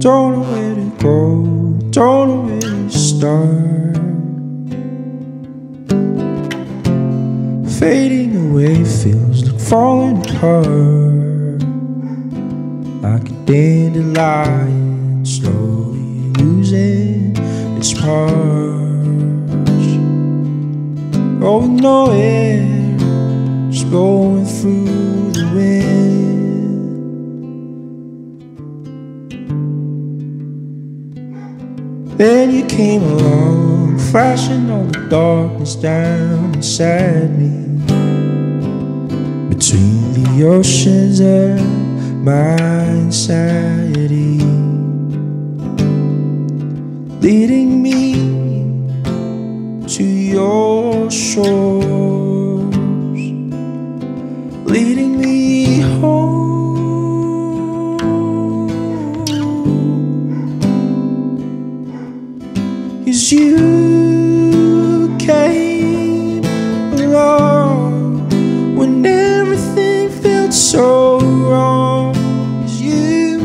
don't know where to go, don't know where to start. Fading away feels like falling apart, like a dandelion slowly losing its parts. Going nowhere, just going through the wind. Then you came along, flashing all the darkness down inside me, between the oceans and my anxiety, leading me to your shores, leading me home. 'Cause you came along when everything felt so wrong. 'Cause you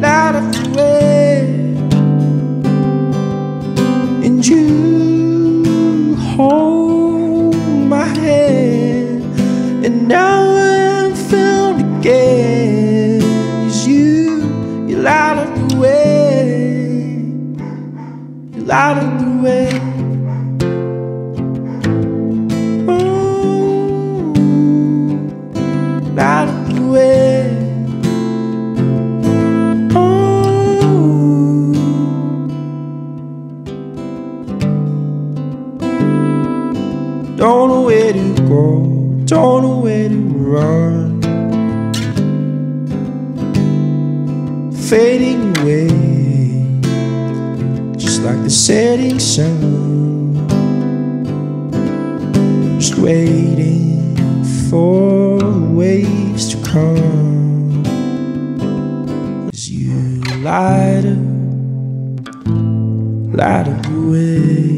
light up the way, and you hold my hand, and now I'm found again. 'Cause you light up the way, you light up the way. Oh, light up the way. Don't know where to go, don't know where to run. Fading away, just like the setting sun. Just waiting for the waves to come. 'Cause you light up the way.